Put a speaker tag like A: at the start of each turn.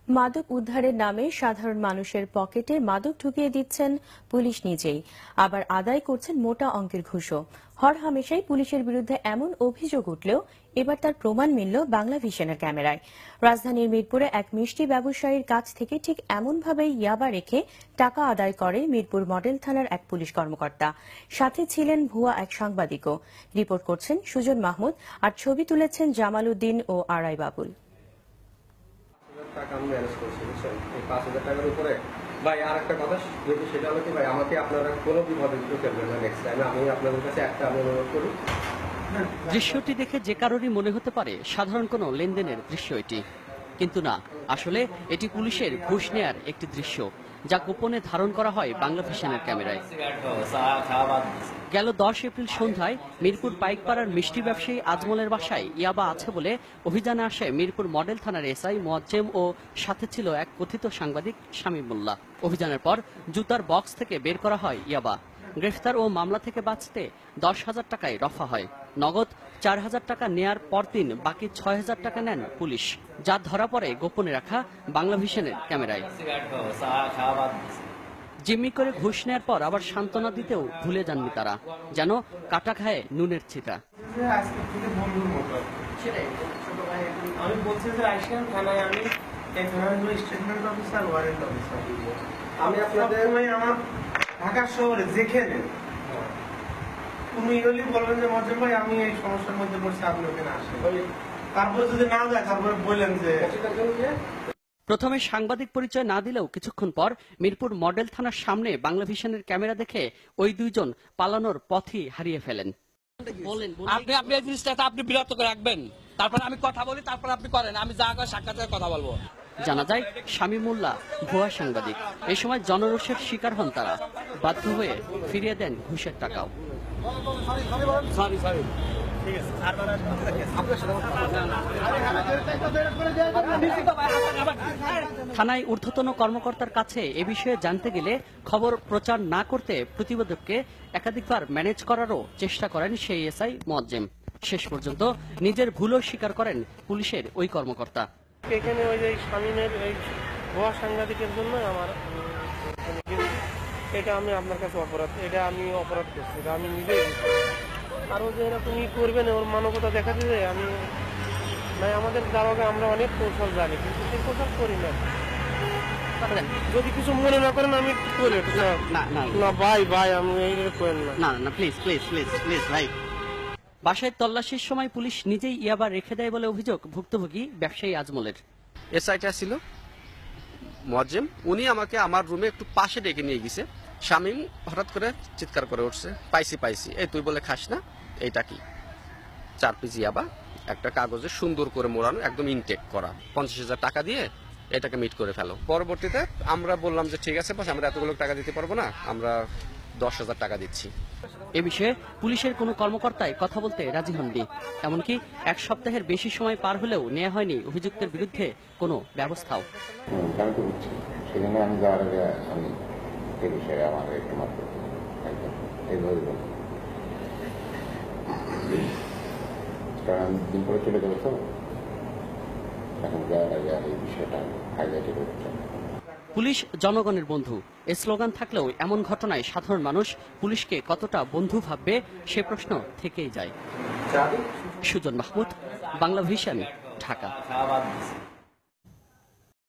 A: মাদক উদ্ধারের নামে সাধারণ মানুষের পকেটে মাদক ঢুকিয়ে দিচ্ছেন পুলিশ নিজেই, আবার আদায় করছেন মোটা অঙ্কের ঘুষও। হরহামেশাই পুলিশের বিরুদ্ধে এমন অভিযোগ উঠলেও এবার তার প্রমাণ মিলল বাংলা ভিশনের ক্যামেরায়। রাজধানীর মিরপুরে এক মিষ্টি ব্যবসায়ীর কাছ থেকে ঠিক এমনভাবেই ইয়াবা রেখে টাকা আদায় করে মিরপুর মডেল থানার এক পুলিশ কর্মকর্তা। সাথে ছিলেন ভুয়া এক সাংবাদিকও। রিপোর্ট করছেন সুজন মাহমুদ, আর ছবি তুলেছেন জামাল উদ্দিন ও আড়াই বাবুল।
B: টাকা আমি ম্যানেজ করছি, বুঝছেন? এই 5,000 টাকার উপরে ভাই আর একটা কথা যেহেতু সেটা হলো কি ভাই, আমাকে আপনারা কোনো বিভাগে দিতে ফেলবেন না নেক্সট টাইম। আমি আপনাদের কাছে একটা অনুরোধ করি।
C: দৃশ্যটি দেখে যে কারোরই মনে হতে পারে সাধারণ কোনো লেনদেনের দৃশ্য এটি, কিন্তু না, আসলে এটি পুলিশের ঘুষ নেয়ার একটি দৃশ্য, যা গোপনে ধারণ করা হয় বাংলা ভিশনের ক্যামেরায়। গেল 10 এপ্রিল সন্ধ্যায় মিরপুর পাইকপাড়ার মিষ্টি ব্যবসায়ী আজমলের বাসায় ইয়াবা আছে বলে অভিযানে আসে মিরপুর মডেল থানার এসআই মোয়াজ্জেম ও সাথে ছিল এক কথিত সাংবাদিক শামীম মোল্লা। অভিযানের পর জুতার বক্স থেকে বের করা হয় ইয়াবা। গ্রেফতার ও মামলা থেকে বাঁচতে 10,000 টাকায় রফা হয়। নগদ 4,000 টাকা নেয়ার পরদিন বাকি 6,000 টাকা নেন পুলিশ, যা ধরা পড়ে গোপনে রাখা বাংলা ভিশনের ক্যামেরায়। জিম্মি করে ঘুষ নেয়ার পর আবার সান্ত্বনা দিতেও ভুলে যাননি তারা, যেন কাটা খায় নুনের ছিটা।
D: আমি বলছি যে আইসিএম থানায় আমি স্টেটমেন্ট অফিসার, ওয়ারেন্ট অফিসার।
B: আমি আপনাদের
D: আমার ঢাকা শহরে যেখানে তুমি হলে বলবেন যে মজ্জেম ভাই আমি এই সমস্যার মধ্যে পড়ছি, আপনি ওখানে আসেন। তারপর যদি না যায় তারপরে বললেন যে
C: প্রথমে সাংবাদিক পরিচয় না দিলেও কিছুক্ষণ পর মিরপুর মডেল থানার সামনে বাংলা ভিশনের ক্যামেরা দেখে ওই দুইজন পালানোর পথই হারিয়ে ফেলেন।
E: আপনি এই জিনিসটা আপনি বিরত করে রাখবেন, তারপর আমি কথা বলি, তারপর আপনি করেন, আমি যা করে সাক্ষাৎকারে কথা বলবো।
C: জানা যায় শামীম মোল্লা ভুয়া সাংবাদিক। এই সময় জনরোষের শিকার হন তারা, বাধ্য হয়ে ফিরিয়ে দেন ঘুষের টাকাও। থানায় ঊর্ধ্বতন কর্মকর্তার কাছে এ বিষয়ে জানতে গেলে খবর প্রচার না করতে প্রতিবেদককে একাধিকবার ম্যানেজ করারও চেষ্টা করেন সেই এসআই মোয়াজ্জেম। শেষ পর্যন্ত নিজের ভুলও স্বীকার করেন পুলিশের ওই কর্মকর্তা।
D: এখানে ওই যে শামীমের এই ভুয়া সাংবাদিকের জন্য আমার এটা আমি আপনার কাছে অপরাধ, এটা আমি অপরাধ করছি, এটা আমি নিজেই আরো যে এরকম করবেন ওর মানবতা দেখাতে যে আমি ভাই আমাদের দাবাকে আমরা অনেক কৌশল জানি, কিন্তু সেই কৌশল করি না। যদি কিছু মনে না করেন আমি করি না ভাই, ভাই আমি এই করেন
C: না না প্লিজ প্লিজ প্লিজ প্লিজ ভাই। বাসায় তল্লাশির সময় পুলিশ নিজেই ইয়াবা রেখে দেয় বলে অভিযোগ ভুক্তভোগী ব্যবসায়ী আজমলের।
B: এসআইটা ছিল মোয়াজ্জেম, উনি আমাকে আমার রুমে একটু পাশে ডেকে নিয়ে গেছে। শামীম হঠাৎ করে চিৎকার করে উঠছে, পাইছি পাইছি, এই তুই বলে খাস না, এইটা কি? 4 পিস ইয়াবা একটা কাগজে সুন্দর করে মোড়ানো, একদম ইনটেক করা, 50,000 টাকা দিয়ে এটাকে মিট করে ফেলো। পরবর্তীতে আমরা বললাম যে ঠিক আছে বস, আমরা এতগুলো টাকা দিতে পারবো না, আমরা 10,000 টাকা দিচ্ছি।
C: এ বিষয়ে পুলিশের কোনো কর্মকর্তাই কথা বলতে রাজি হননি। এমনকি 1 সপ্তাহের বেশি সময় পার হলেও নেওয়া হয়নি অভিযুক্তের বিরুদ্ধে কোনো ব্যবস্থাও।
F: সেখানে আমি যাওয়ার আগে আমি এই বিষয়ে আমার একটু মাত্র এইভাবে বলব, কারণ আমি দিন করে চলে যাবো, তো এখন যাওয়ার আগে এই বিষয়টা হাইলাইট করতে চাই।
C: পুলিশ জনগণের বন্ধু এ স্লোগান থাকলেও এমন ঘটনায় সাধারণ মানুষ পুলিশকে কতটা বন্ধু ভাববে সে প্রশ্ন থেকেই যায়। সুজন মাহমুদ, বাংলা ভিশন, ঢাকা।